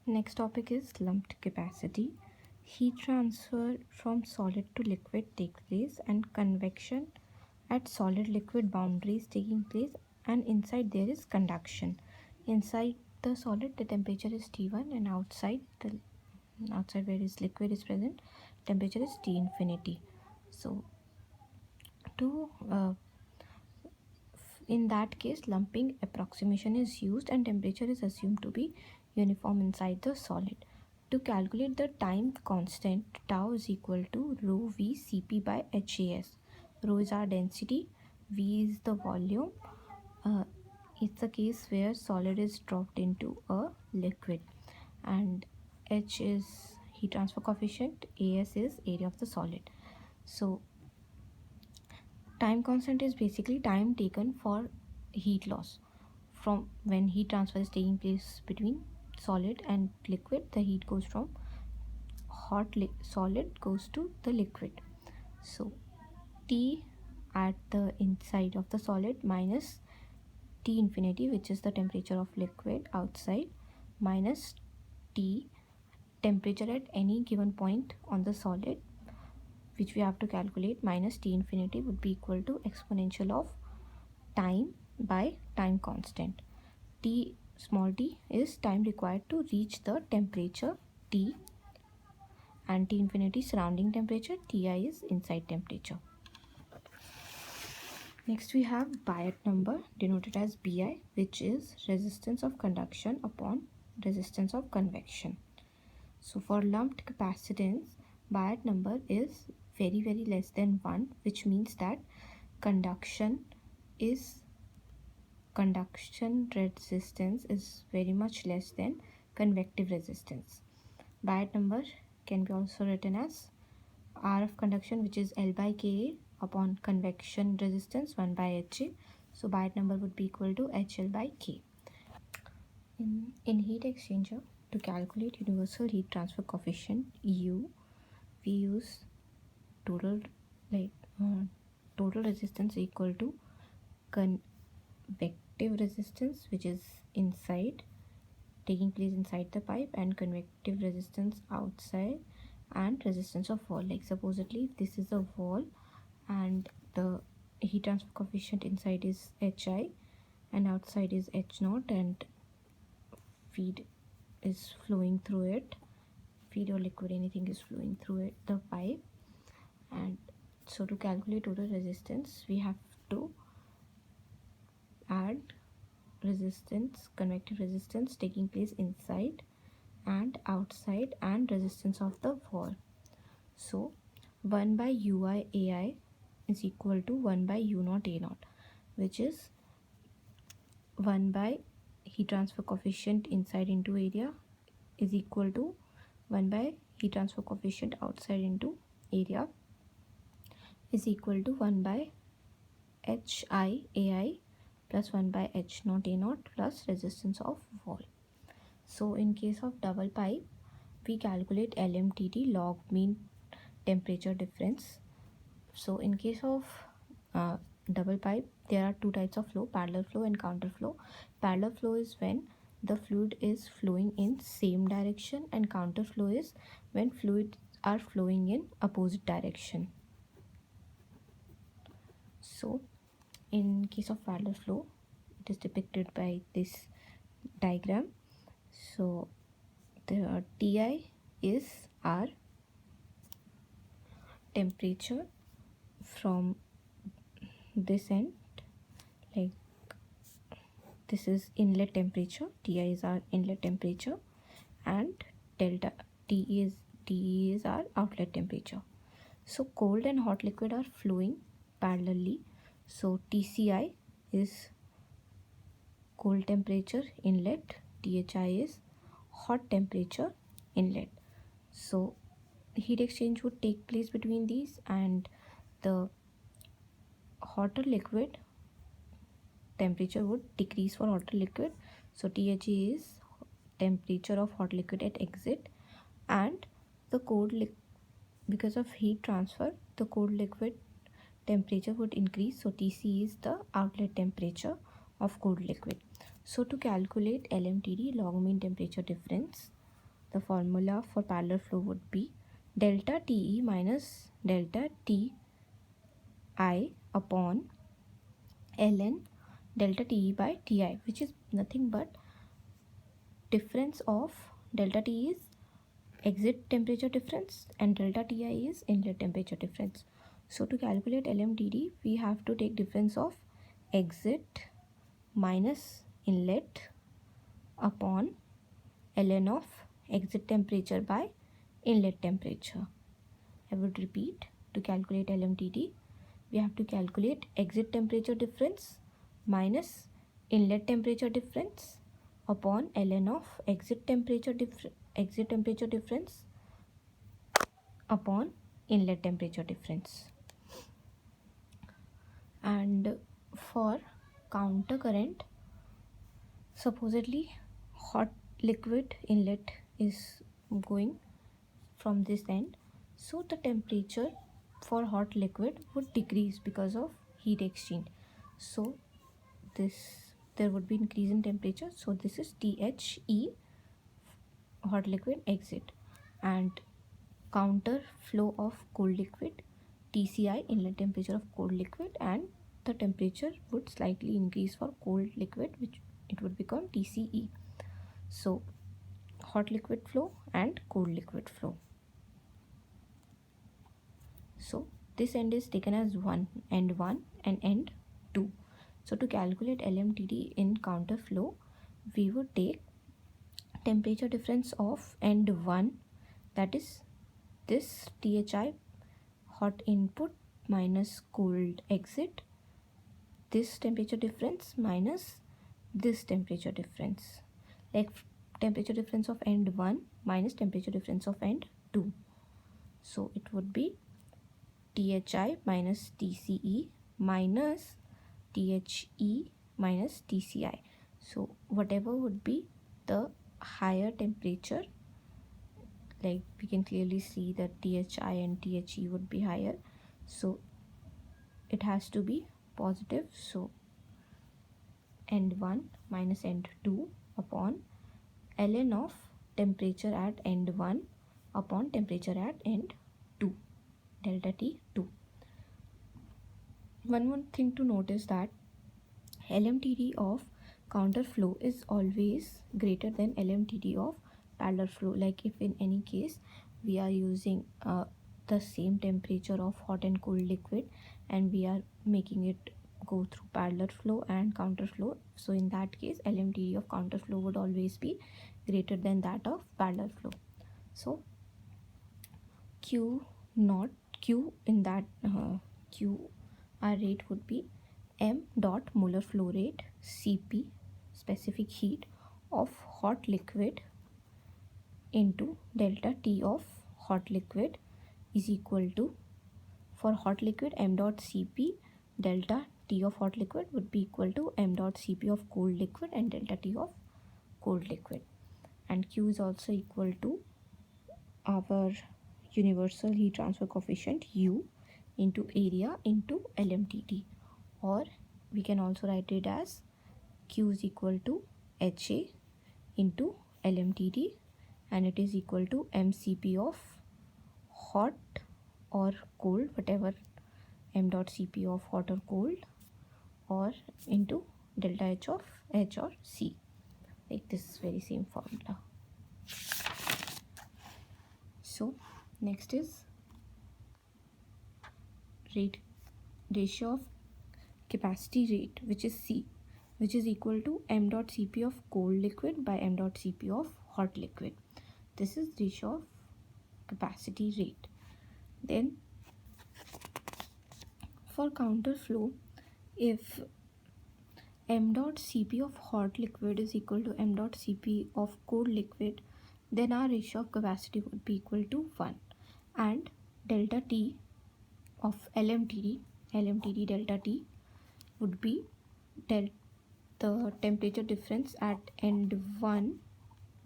Next topic is lumped capacity. Heat transfer from solid to liquid takes place and convection at solid liquid boundaries taking place, and inside there is conduction. Inside the solid the temperature is T1, and outside where is liquid is present temperature is T infinity. So to in that case lumping approximation is used and temperature is assumed to be uniform inside the solid. To calculate the time constant, tau is equal to rho v Cp by HAS. Rho is our density, V is the volume. It's a case where solid is dropped into a liquid, and H is heat transfer coefficient, AS is area of the solid. So time constant is basically time taken for heat loss. From when heat transfer is taking place between solid and liquid, the heat goes from solid goes to the liquid. So T at the inside of the solid minus T infinity, which is the temperature of liquid outside, minus T temperature at any given point on the solid, which we have to calculate, minus T infinity would be equal to exponential of time by time constant. T small t is time required to reach the temperature T, and T infinity surrounding temperature, Ti is inside temperature. Next we have Biot number denoted as Bi, which is resistance of conduction upon resistance of convection. So for lumped capacitance, Biot number is very less than 1, which means that conduction resistance is very much less than convective resistance. Biot number can be also written as R of conduction, which is L by Ka, upon convection resistance 1 by Ha. So Biot number would be equal to HL by K. In heat exchanger, to calculate universal heat transfer coefficient U, we use total resistance equal to convective resistance, which is inside, taking place inside the pipe, and convective resistance outside, and resistance of wall. Like supposedly this is a wall and the heat transfer coefficient inside is Hi and outside is H0, and feed is flowing through it, feed or liquid, anything is flowing through it, the pipe. And so to calculate total resistance, we have to add resistance, convective resistance taking place inside and outside, and resistance of the wall. So 1 by Ui Ai is equal to 1 by U naught A naught, which is 1 by heat transfer coefficient inside into area is equal to 1 by heat transfer coefficient outside into area is equal to 1 by Hi Ai plus 1 by H naught A naught plus resistance of wall. So in case of double pipe, we calculate LMTD, log mean temperature difference. So in case of double pipe, there are two types of flow, parallel flow and counter flow. Parallel flow is when the fluid is flowing in same direction, and counter flow is when fluids are flowing in opposite direction. So in case of parallel flow, it is depicted by this diagram. So the Ti is our temperature from this end, like this is inlet temperature, Ti is our inlet temperature, and delta Te is our outlet temperature. So cold and hot liquid are flowing parallelly, so Tci is cold temperature inlet, Thi is hot temperature inlet. So heat exchange would take place between these, and the hotter liquid temperature would decrease for hotter liquid. So Thi is temperature of hot liquid at exit, and the cold because of heat transfer, the cold liquid temperature would increase. So Tc is the outlet temperature of cold liquid. So to calculate LMTD, log mean temperature difference, the formula for parallel flow would be delta TE minus delta TI upon ln delta TE by TI, which is nothing but difference of delta T is exit temperature difference and delta Ti is inlet temperature difference. So to calculate LMTD, we have to take difference of exit minus inlet upon ln of exit temperature by inlet temperature. I would repeat, to calculate LMTD, we have to calculate exit temperature difference minus inlet temperature difference upon ln of exit temperature difference upon inlet temperature difference. And for counter current, supposedly hot liquid inlet is going from this end, so the temperature for hot liquid would decrease because of heat exchange. So there would be increase in temperature, so this is THE hot liquid exit, and counter flow of cold liquid TCI inlet temperature of cold liquid, and the temperature would slightly increase for cold liquid, which it would become TCE. So hot liquid flow and cold liquid flow. So this end is taken as end 1 and end 2. So to calculate LMTD in counter flow, we would take temperature difference of end 1, that is this THI hot input minus cold exit, this temperature difference minus this temperature difference, like temperature difference of end 1 minus temperature difference of end 2. So it would be THI minus TCE minus THE minus TCI. So whatever would be the higher temperature, like we can clearly see that THI and THE would be higher, so it has to be positive. So end 1 minus end 2 upon ln of temperature at end 1 upon temperature at end 2, delta T2. One more thing to notice that LMTD of counter flow is always greater than LMTD of parallel flow. Like if in any case we are using the same temperature of hot and cold liquid and we are making it go through parallel flow and counter flow, so in that case LMTD of counter flow would always be greater than that of parallel flow. So Q in that Q our rate would be m dot molar flow rate Cp, specific heat of hot liquid, into delta T of hot liquid is equal to, for hot liquid m dot Cp, delta T of hot liquid would be equal to m dot Cp of cold liquid and delta T of cold liquid. And Q is also equal to our universal heat transfer coefficient U into area into LMTD, or we can also write it as Q is equal to HA into LMTD, and it is equal to mCp of hot or cold, whatever, m dot Cp of hot or cold, or into delta H of H or C, like this very same formula. So next is ratio of capacity rate, which is C, which is equal to m dot Cp of cold liquid by m dot Cp of hot liquid. This is ratio of capacity rate. Then for counter flow, if m dot Cp of hot liquid is equal to m dot Cp of cold liquid, then our ratio of capacity would be equal to 1, and delta T of LMTD delta T would be the temperature difference at end 1,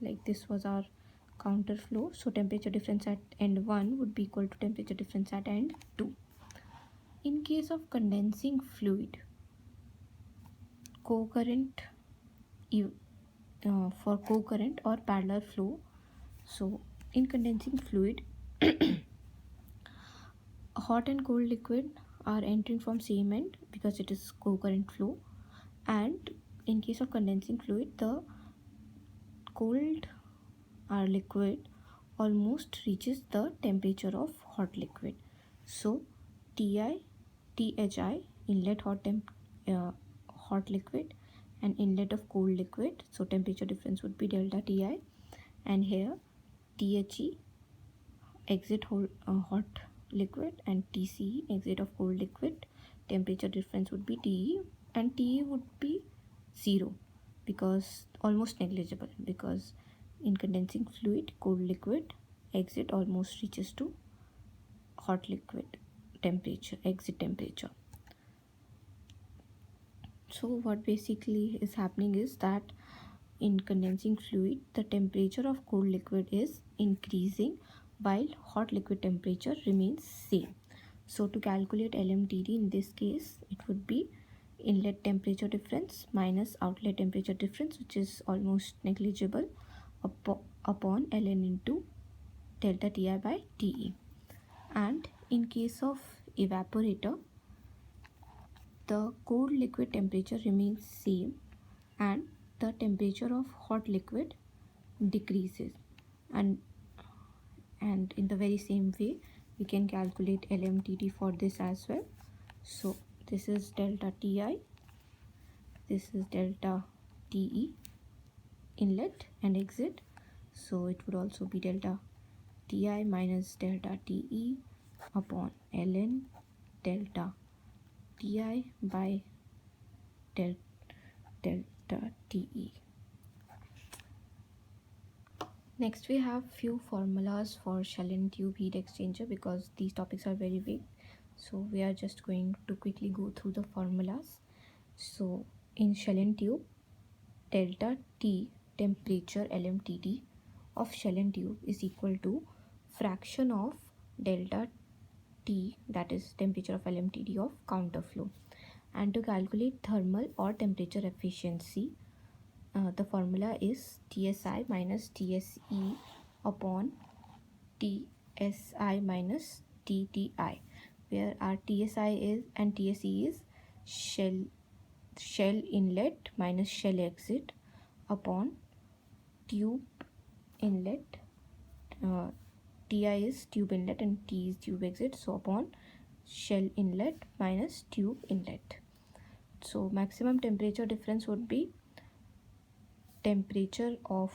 like this was our counter flow, so temperature difference at end 1 would be equal to temperature difference at end 2. In case of condensing fluid, for co-current or parallel flow, So in condensing fluid, hot and cold liquid are entering from same end because it is co-current flow, and in case of condensing fluid, the cold liquid almost reaches the temperature of hot liquid. So Ti, Thi, inlet hot liquid, and inlet of cold liquid, so temperature difference would be delta Ti, and here Dhe, exit hot liquid, and Tce, exit of cold liquid, temperature difference would be Te, and Te would be 0 because almost negligible, because in condensing fluid, cold liquid exit almost reaches to hot liquid temperature, exit temperature. So what basically is happening is that in condensing fluid, the temperature of cold liquid is increasing while hot liquid temperature remains same. So to calculate LMTD in this case, it would be inlet temperature difference minus outlet temperature difference, which is almost negligible, upon ln into delta Ti by Te. And in case of evaporator, the cold liquid temperature remains same and the temperature of hot liquid decreases, and in the very same way we can calculate LMTD for this as well. So this is delta Ti, this is delta Te, inlet and exit, so it would also be delta Ti minus delta Te upon ln delta Ti by delta Te. Next we have few formulas for shell and tube heat exchanger, because these topics are very big, so we are just going to quickly go through the formulas. So in shell and tube, delta T temperature LMTD of shell and tube is equal to fraction of delta T, that is temperature of LMTD of counterflow. And to calculate thermal or temperature efficiency, the formula is TSI minus TSE upon TSI minus TTI, where our TSI is and TSE is shell inlet minus shell exit upon tube inlet. Ti is tube inlet and T is tube exit, so upon shell inlet minus tube inlet. So maximum temperature difference would be temperature of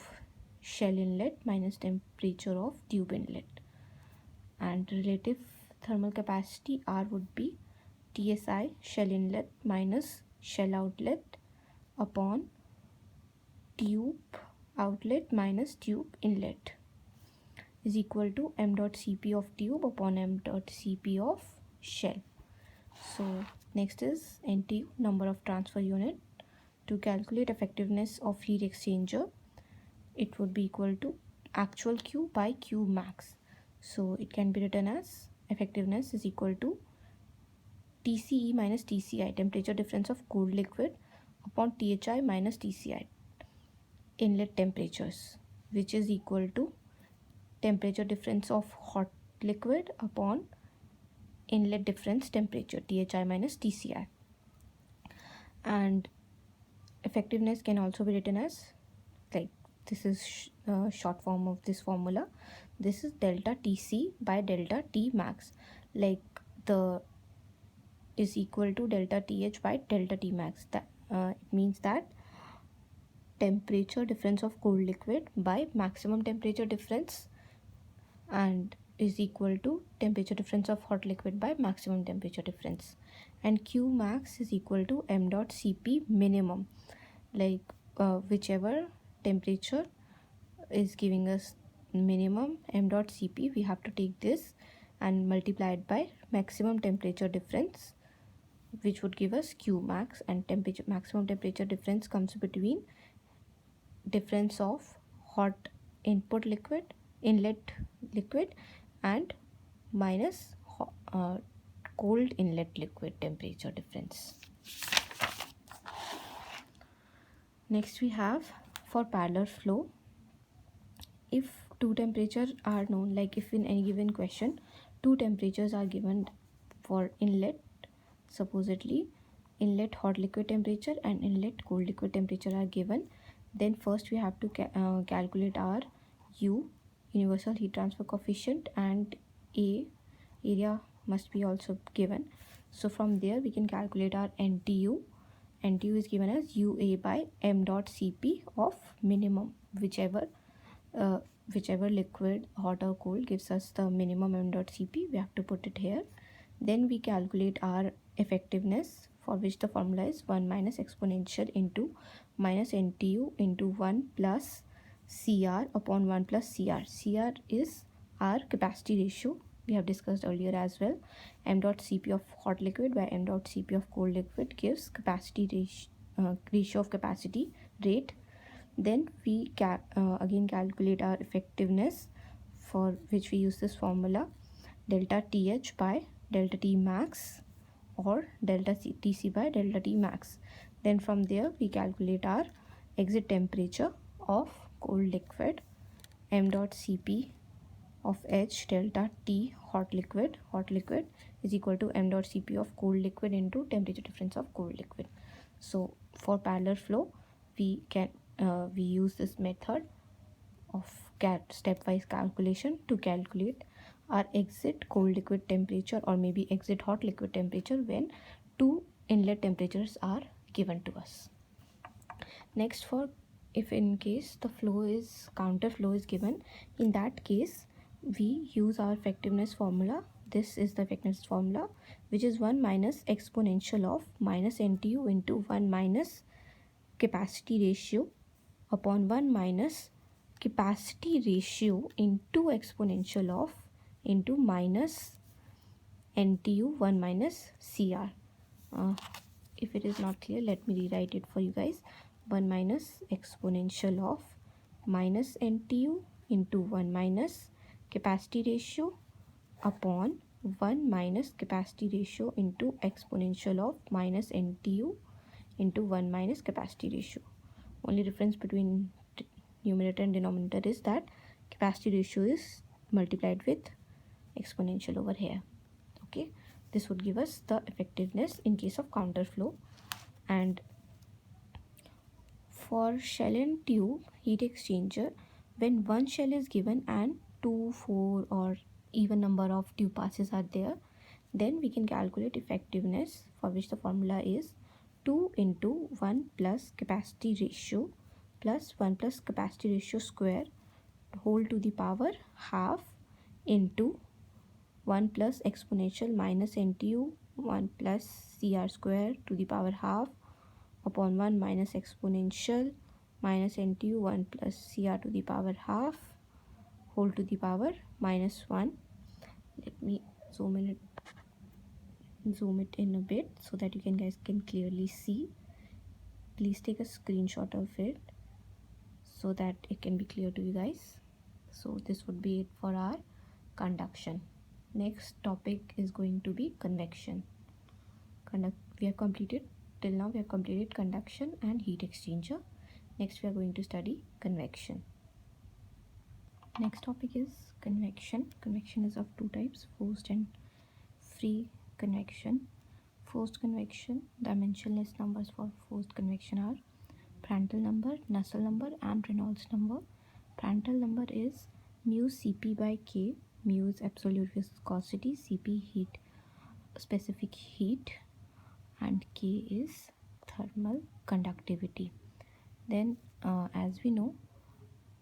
shell inlet minus temperature of tube inlet, and relative thermal capacity R would be TSI shell inlet minus shell outlet upon tube outlet minus tube inlet is equal to m dot Cp of tube upon m dot Cp of shell. So next is NTU, number of transfer unit. To calculate effectiveness of heat exchanger, it would be equal to actual Q by Q max. So it can be written as effectiveness is equal to TCE minus TCI, temperature difference of cold liquid, upon THI minus TCI, inlet temperatures, which is equal to temperature difference of hot liquid upon inlet difference temperature, THI minus TCI. And effectiveness can also be written as, like, this is short form of this formula. This is delta TC by delta T max, like the is equal to delta TH by delta T max. That it means that temperature difference of cold liquid by maximum temperature difference, and is equal to temperature difference of hot liquid by maximum temperature difference. And Q max is equal to m dot Cp minimum, like whichever temperature is giving us minimum m dot Cp, we have to take this and multiply it by maximum temperature difference, which would give us Q max. And maximum temperature difference comes between difference of hot input liquid, inlet liquid, and minus cold inlet liquid temperature difference. Next we have for parallel flow, if two temperatures are known, like if in any given question two temperatures are given for inlet, supposedly inlet hot liquid temperature and inlet cold liquid temperature are given, then first we have to calculate our U, universal heat transfer coefficient, and A, area must be also given. So from there we can calculate our NTU. NTU is given as UA by m dot Cp of minimum, uh, whichever liquid, hot or cold, gives us the minimum m dot Cp, we have to put it here. Then we calculate our effectiveness, for which the formula is 1 minus exponential into minus NTU into 1 plus Cr upon 1 plus Cr. Cr is our capacity ratio, we have discussed earlier as well. M dot Cp of hot liquid by M dot Cp of cold liquid gives capacity ratio of capacity rate. Then we again calculate our effectiveness, for which we use this formula, delta Th by delta T max or delta Tc by delta T max. Then from there we calculate our exit temperature of cold liquid, m dot Cp of H delta T hot liquid is equal to m dot Cp of cold liquid into temperature difference of cold liquid. So for parallel flow we can we use this method of stepwise calculation to calculate our exit cold liquid temperature or maybe exit hot liquid temperature when two inlet temperatures are given to us. Next, for if in case the flow is counter flow is given, in that case we use our effectiveness formula. This is the effectiveness formula, which is 1 minus exponential of minus NTU into 1 minus capacity ratio upon 1 minus capacity ratio into exponential of into minus NTU 1 minus CR. If it is not clear, let me rewrite it for you guys. 1 minus exponential of minus NTU into 1 minus capacity ratio upon 1 minus capacity ratio into exponential of minus NTU into 1 minus capacity ratio. Only difference between numerator and denominator is that capacity ratio is multiplied with exponential over here. Okay, this would give us the effectiveness in case of counter flow. And for shell and tube heat exchanger, when one shell is given and 2, 4 or even number of tube passes are there, then we can calculate effectiveness, for which the formula is 2 into 1 plus capacity ratio plus 1 plus capacity ratio square whole to the power half into 1 plus exponential minus NTU 1 plus CR square to the power half upon 1 minus exponential minus NTU 1 plus CR to the power half whole to the power minus 1. Let me zoom it in a bit so that you guys can clearly see. Please take a screenshot of it so that it can be clear to you guys. So this would be it for our conduction. Next topic is going to be convection. We have completed till now, we have completed conduction and heat exchanger. Next we are going to study convection. Next topic is convection. Convection is of two types, forced and free convection. Forced convection, dimensionless numbers for forced convection are Prandtl number, Nusselt number and Reynolds number. Prandtl number is mu Cp by K. Mu is absolute viscosity, Cp heat, specific heat, and K is thermal conductivity. Then as we know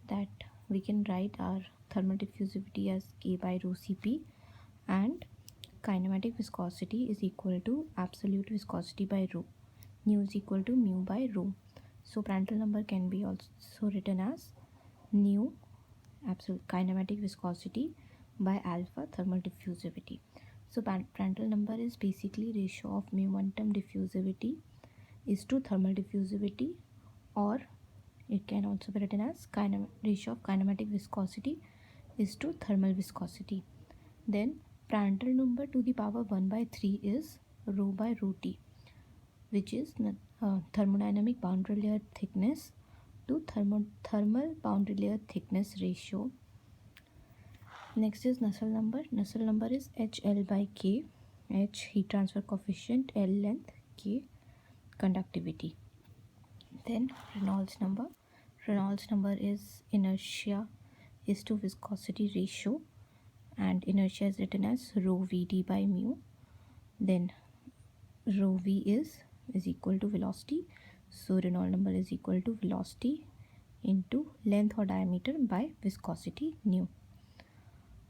that we can write our thermal diffusivity as K by rho Cp, and kinematic viscosity is equal to absolute viscosity by rho. Nu is equal to mu by rho. So Prandtl number can be also written as nu absolute kinematic viscosity by alpha thermal diffusivity. So Prandtl number is basically ratio of momentum diffusivity is to thermal diffusivity, or it can also be written as ratio of kinematic viscosity is to thermal viscosity. Then Prandtl number to the power 1 by 3 is rho by rho T, which is thermodynamic boundary layer thickness to thermal boundary layer thickness ratio Next is Nusselt number. Nusselt number is HL by K. H heat transfer coefficient, L length, K conductivity. Then Reynolds number. Reynolds number is inertia is to viscosity ratio, and inertia is written as rho Vd by mu. Then rho V is equal to velocity. So Reynolds number is equal to velocity into length or diameter by viscosity nu.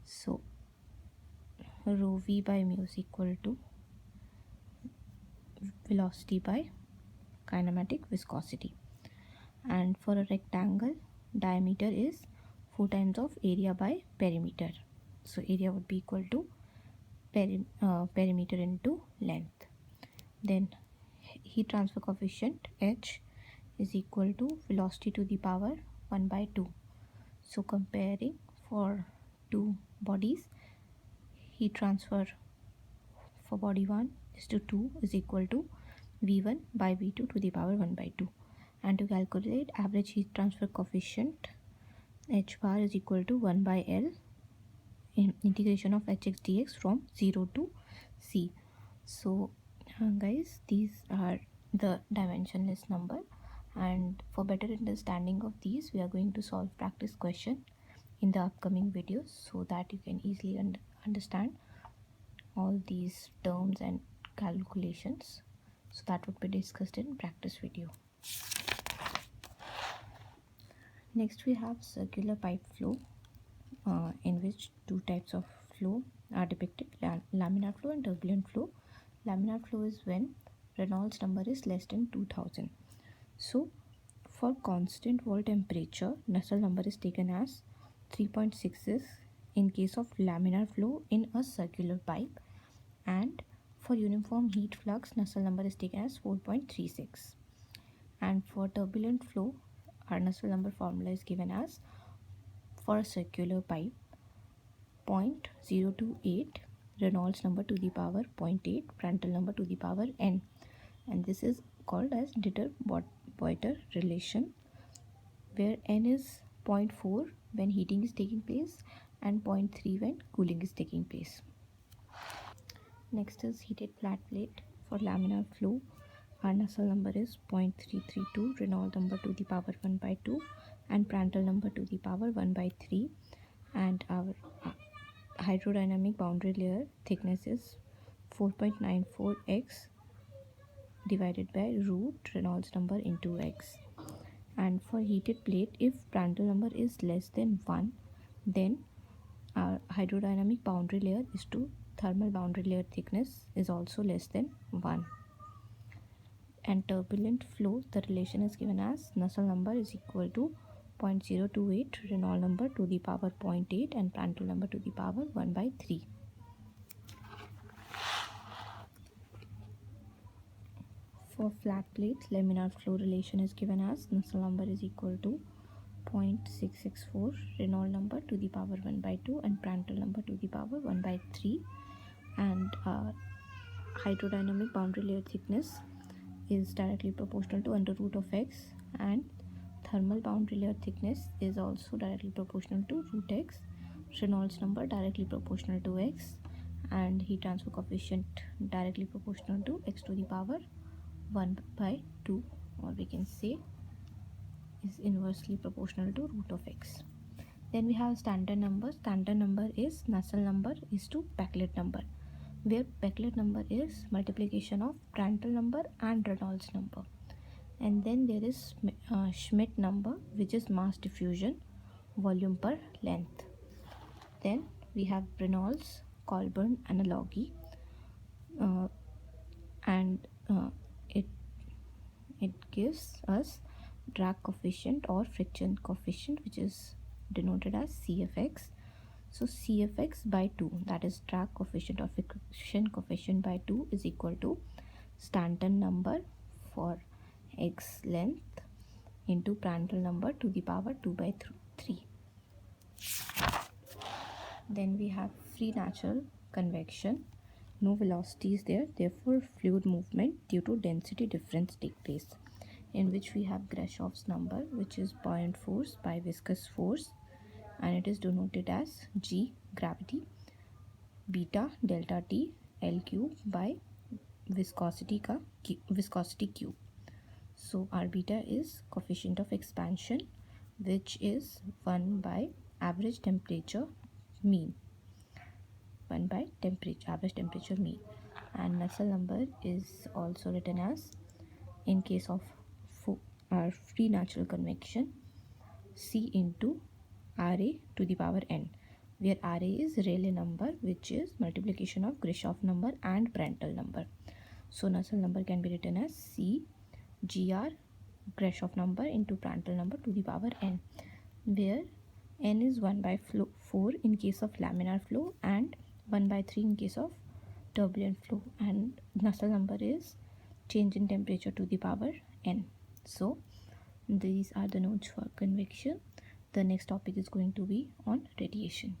So rho V by mu is equal to velocity by kinematic viscosity. And for a rectangle, diameter is 4 times of area by perimeter. So area would be equal to perimeter into length. Then heat transfer coefficient H is equal to velocity to the power 1 by 2. So comparing for two bodies, heat transfer for body 1 is to 2 is equal to V1 by V2 to the power 1 by 2. And to calculate average heat transfer coefficient, H bar is equal to 1 by L in integration of Hx dx from 0 to C. So guys, these are the dimensionless number, and for better understanding of these, we are going to solve practice question in the upcoming videos so that you can easily understand all these terms and calculations. So that would be discussed in practice video. Next we have circular pipe flow, in which two types of flow are depicted, laminar flow and turbulent flow. Laminar flow is when Reynolds number is less than 2000. So for constant wall temperature, Nusselt number is taken as 3.6 in case of laminar flow in a circular pipe, and for uniform heat flux, Nusselt number is taken as 4.36. And for turbulent flow, our Nusselt number formula is given as, for a circular pipe, 0.028, Reynolds number to the power 0.8, Prandtl number to the power n. And this is called as Dittor-Boiter relation, where n is 0.4 when heating is taking place and 0.3 when cooling is taking place. Next is heated flat plate. For laminar flow, our Nusselt number is 0.332, Reynolds number to the power 1 by 2, and Prandtl number to the power 1 by 3. And our hydrodynamic boundary layer thickness is 4.94x divided by root Reynolds number into x. And for heated plate, if Prandtl number is less than 1, then our hydrodynamic boundary layer is to thermal boundary layer thickness is also less than 1. And turbulent flow, the relation is given as Nusselt number is equal to 0.028, Reynolds number to the power 0.8, and Prandtl number to the power 1 by 3. For flat plates, laminar flow relation is given as Nusselt number is equal to 0.664, Reynolds number to the power 1 by 2, and Prandtl number to the power 1 by 3. And hydrodynamic boundary layer thickness is directly proportional to under root of x, and thermal boundary layer thickness is also directly proportional to root x, Reynolds number directly proportional to x, and heat transfer coefficient directly proportional to x to the power 1 by 2, or we can say is inversely proportional to root of x. Then we have standard number. Standard number is Nusselt number is to Becquerel number, where Becquerel number is multiplication of Prandtl number and Reynolds number. And then there is Schmidt number, which is mass diffusion volume per length. Then we have Reynolds Colburn analogy, and it gives us drag coefficient or friction coefficient, which is denoted as CFX. So CFX by 2, that is drag coefficient or friction coefficient by 2, is equal to Stanton number for x length into Prandtl number to the power 2 by 3. Then we have free natural convection. No velocity is there, therefore fluid movement due to density difference take place, in which we have Greshoff's number, which is buoyant force by viscous force, and it is denoted as G gravity, beta delta T L cube by viscosity cube. So our beta is coefficient of expansion, which is 1 by average temperature mean, 1 by average temperature mean. And Nusselt number is also written as, in case of our free natural convection, C into Ra to the power n, where Ra is Rayleigh number, which is multiplication of Grashof number and Prandtl number. So Nusselt number can be written as C gr Grashof number into Prandtl number to the power n, where n is 1 by 4 in case of laminar flow and 1 by 3 in case of turbulent flow, and Nusselt number is change in temperature to the power n. So these are the notes for convection. The next topic is going to be on radiation.